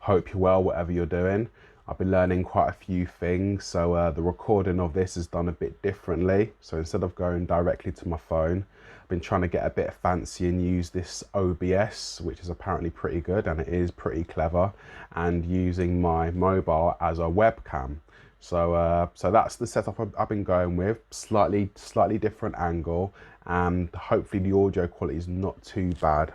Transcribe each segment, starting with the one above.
Hope you're well, whatever you're doing. I've been learning quite a few things, so the recording of this is done a bit differently. So instead of going directly to my phone, I've been trying to get a bit fancy and use this OBS, which is apparently pretty good and it is pretty clever, and using my mobile as a webcam. So that's the setup I've been going with. Slightly different angle, and hopefully the audio quality is not too bad.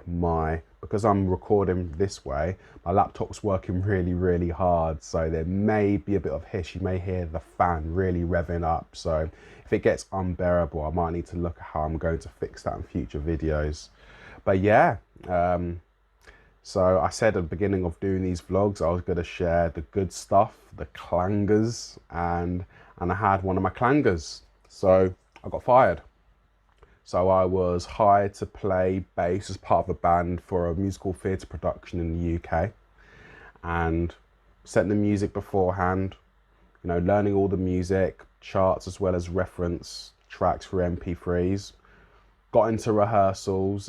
Because I'm recording this way, my laptop's working really hard, so there may be a bit of hiss. You may hear the fan really revving up, so if it gets unbearable, I might need to look at how I'm going to fix that in future videos. But yeah, so I said at the beginning of doing these vlogs, I was going to share the good stuff, the clangers, and I had one of my clangers. So I got fired. So I was hired to play bass as part of a band for a musical theatre production in the UK, and set the music beforehand, you know, learning all the music, charts as well as reference tracks for MP3s. Got into rehearsals.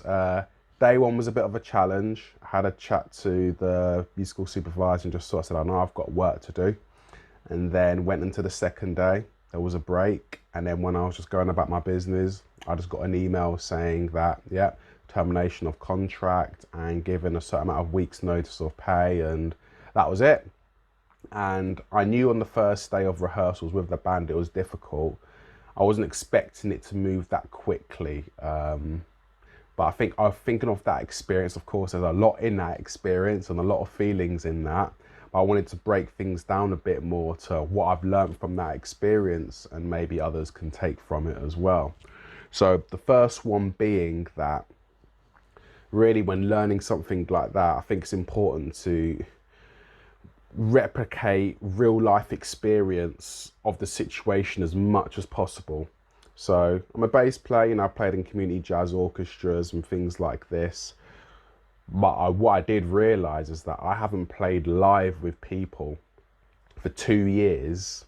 Day one was a bit of a challenge. I had a chat to the musical supervisor and just sort of said, I know I've got work to do. And then went into the second day. There was a break. And then when I was just going about my business, I just got an email saying that, yeah, termination of contract and given a certain amount of weeks notice of pay, and that was it. And I knew on the first day of rehearsals with the band, it was difficult. I wasn't expecting it to move that quickly. But I think I'm thinking of that experience. Of course, there's a lot in that experience and a lot of feelings in that. But I wanted to break things down a bit more to what I've learned from that experience, and maybe others can take from it as well. So the first one being that really when learning something like that, I think it's important to replicate real life experience of the situation as much as possible. So I'm a bass player, and I've played in community jazz orchestras and things like this. But what I did realise is that I haven't played live with people for 2 years.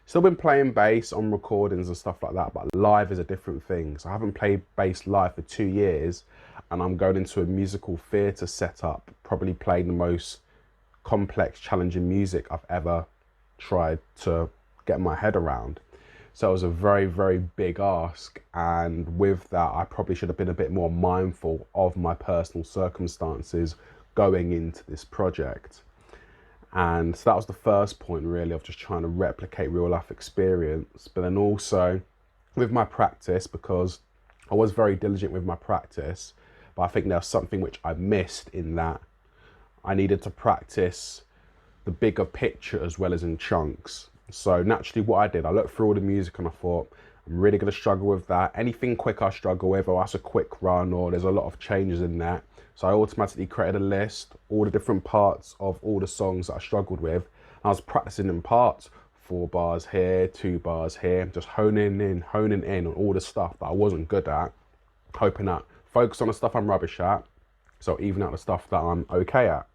Still been playing bass on recordings and stuff like that, but live is a different thing. So I haven't played bass live for 2 years, and I'm going into a musical theatre setup, probably playing the most complex, challenging music I've ever tried to get my head around. So it was a very big ask, and with that I probably should have been a bit more mindful of my personal circumstances going into this project. And so that was the first point really, of just trying to replicate real life experience. But then also with my practice, because I was very diligent with my practice, but I think there was something which I missed in that I needed to practice the bigger picture as well as in chunks. So naturally what I did, I looked through all the music and I thought, I'm really going to struggle with that. Anything quick I struggle with, or that's a quick run, or there's a lot of changes in that. So I automatically created a list, all the different parts of all the songs that I struggled with. And I was practicing in parts, 4 bars here, 2 bars here, just honing in on all the stuff that I wasn't good at, hoping that focus on the stuff I'm rubbish at, so even out the stuff that I'm okay at.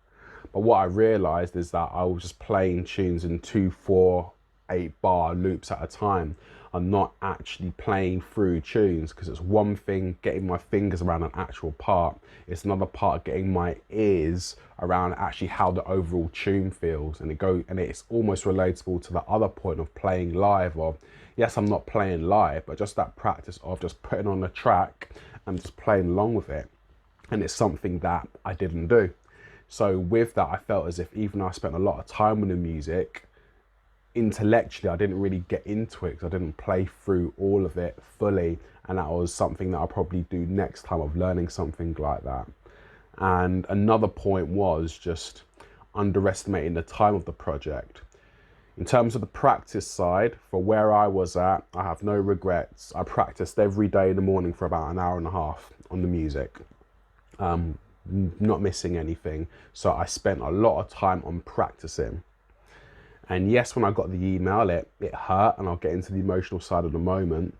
But what I realised is that I was just playing tunes in 2, 4, 8 bar loops at a time. I'm not actually playing through tunes, because it's one thing getting my fingers around an actual part, it's another part getting my ears around actually how the overall tune feels. And it's almost relatable to the other point of playing live, or yes, I'm not playing live, but just that practice of just putting on a track and just playing along with it. And it's something that I didn't do. So with that, I felt as if even though I spent a lot of time with the music, intellectually I didn't really get into it, because I didn't play through all of it fully. And that was something that I'll probably do next time, of learning something like that. And another point was just underestimating the time of the project. In terms of the practice side, for where I was at, I have no regrets. I practiced every day in the morning for about an hour and a half on the music, not missing anything. So I spent a lot of time on practicing. And yes, when I got the email, it hurt, and I'll get into the emotional side of the moment.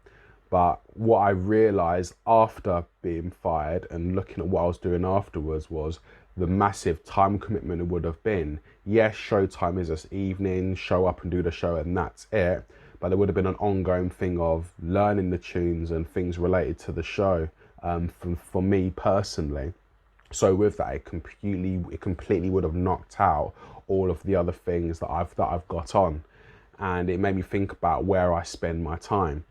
But what I realised after being fired and looking at what I was doing afterwards was the massive time commitment it would have been. Yes, showtime is this evening, show up and do the show and that's it. But there would have been an ongoing thing of learning the tunes and things related to the show for me personally. So with that, it completely would have knocked out all of the other things that I've got on, and it made me think about where I spend my time.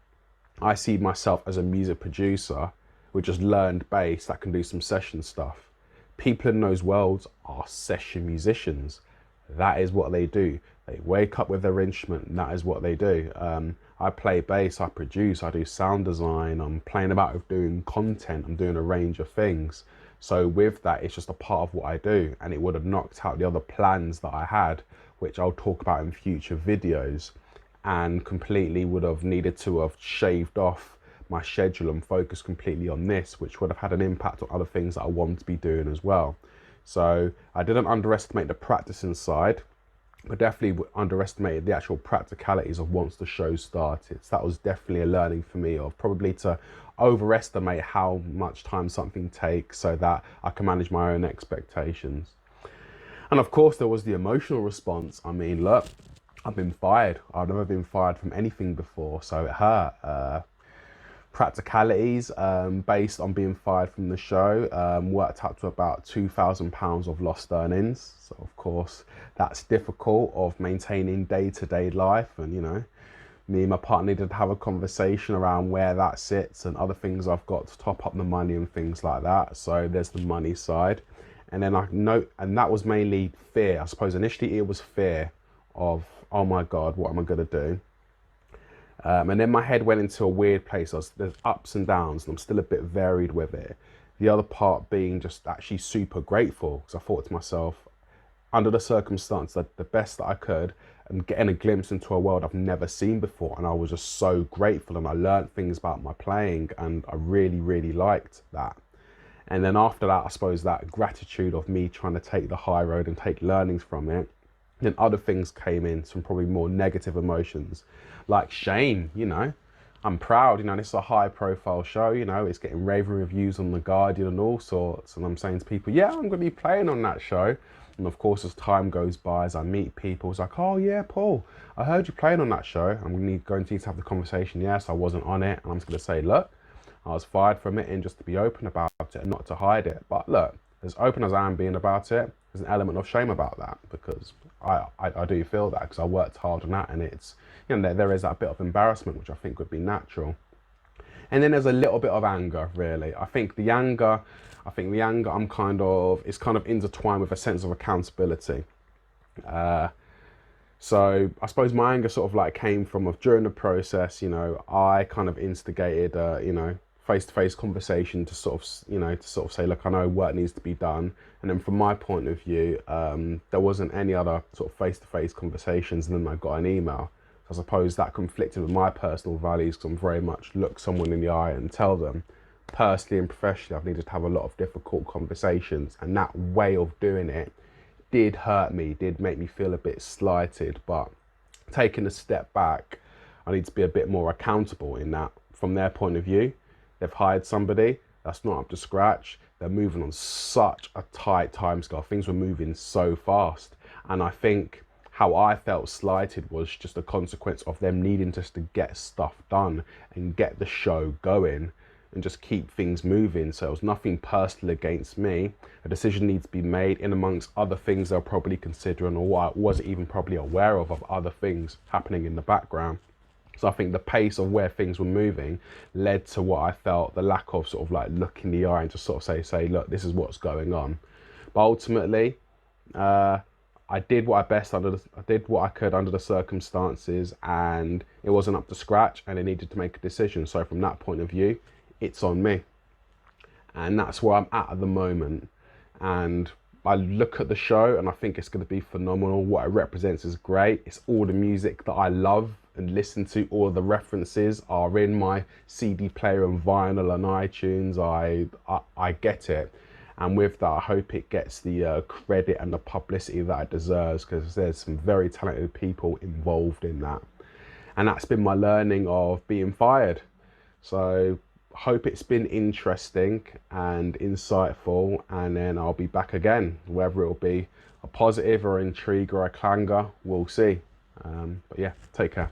I see myself as a music producer with just learned bass that can do some session stuff. People in those worlds are session musicians. That is what they do. They wake up with their instrument, and that is what they do. I play bass, I produce, I do sound design, I'm playing about with doing content, I'm doing a range of things. So with that, it's just a part of what I do, and it would have knocked out the other plans that I had, which I'll talk about in future videos, and completely would have needed to have shaved off my schedule and focused completely on this, which would have had an impact on other things that I wanted to be doing as well. So I didn't underestimate the practicing side, but definitely underestimated the actual practicalities of once the show started. So that was definitely a learning for me, of probably to overestimate how much time something takes so that I can manage my own expectations. And of course, there was the emotional response. I mean, look, I've been fired. I've never been fired from anything before, so it hurt. Practicalities, based on being fired from the show, worked up to about £2,000 of lost earnings. So of course, that's difficult of maintaining day-to-day life, and you know, me and my partner needed to have a conversation around where that sits and other things I've got to top up the money and things like that. So there's the money side. And then and that was mainly fear. I suppose initially it was fear of, oh my God, what am I going to do? And then my head went into a weird place. There's ups and downs, and I'm still a bit varied with it. The other part being just actually super grateful, because I thought to myself, under the circumstance, that the best that I could, and getting a glimpse into a world I've never seen before. And I was just so grateful, and I learned things about my playing, and I really, really liked that. And then after that, I suppose that gratitude of me trying to take the high road and take learnings from it, then other things came in, some probably more negative emotions, like shame. You know, I'm proud, you know, this is a high profile show, you know, it's getting raving reviews on The Guardian and all sorts. And I'm saying to people, yeah, I'm going to be playing on that show. And of course, as time goes by, as I meet people, it's like, oh yeah, Paul, I heard you playing on that show. I'm going to need to have the conversation. Yes, I wasn't on it. And I'm just going to say, look, I was fired from it, and just to be open about it and not to hide it. But look, as open as I am being about it, there's an element of shame about that, because I do feel that, because I worked hard on that, and it's, you know, there is that bit of embarrassment, which I think would be natural. And then there's a little bit of anger, really. I think the anger, I'm kind of, it's kind of intertwined with a sense of accountability. So I suppose my anger sort of like came from during the process, you know, I kind of instigated, you know, face-to-face conversation to sort of, you know, to sort of say, look, I know work needs to be done. And then from my point of view, there wasn't any other sort of face-to-face conversations, and then I got an email. So I suppose that conflicted with my personal values, because I'm very much look someone in the eye and tell them. Personally and professionally, I've needed to have a lot of difficult conversations, and that way of doing it did hurt me, did make me feel a bit slighted. But taking a step back, I need to be a bit more accountable in that. From their point of view, they've hired somebody that's not up to scratch. They're moving on such a tight timescale. Things were moving so fast. And I think how I felt slighted was just a consequence of them needing just to get stuff done and get the show going and just keep things moving. So it was nothing personal against me. A decision needs to be made in amongst other things they're probably considering, or what I wasn't even probably aware of other things happening in the background. So I think the pace of where things were moving led to what I felt, the lack of sort of like look in the eye and just sort of say, look, this is what's going on. But ultimately, I did what I did what I could under the circumstances, and it wasn't up to scratch, and I needed to make a decision. So from that point of view, it's on me. And that's where I'm at the moment. And I look at the show and I think it's going to be phenomenal. What it represents is great. It's all the music that I love and listen to. All the references are in my CD player and vinyl and iTunes. I get it. And with that, I hope it gets the credit and the publicity that it deserves, because there's some very talented people involved in that. And that's been my learning of being fired. So hope it's been interesting and insightful, and then I'll be back again, whether it'll be a positive or intrigue or a clanger, we'll see. But yeah, take care.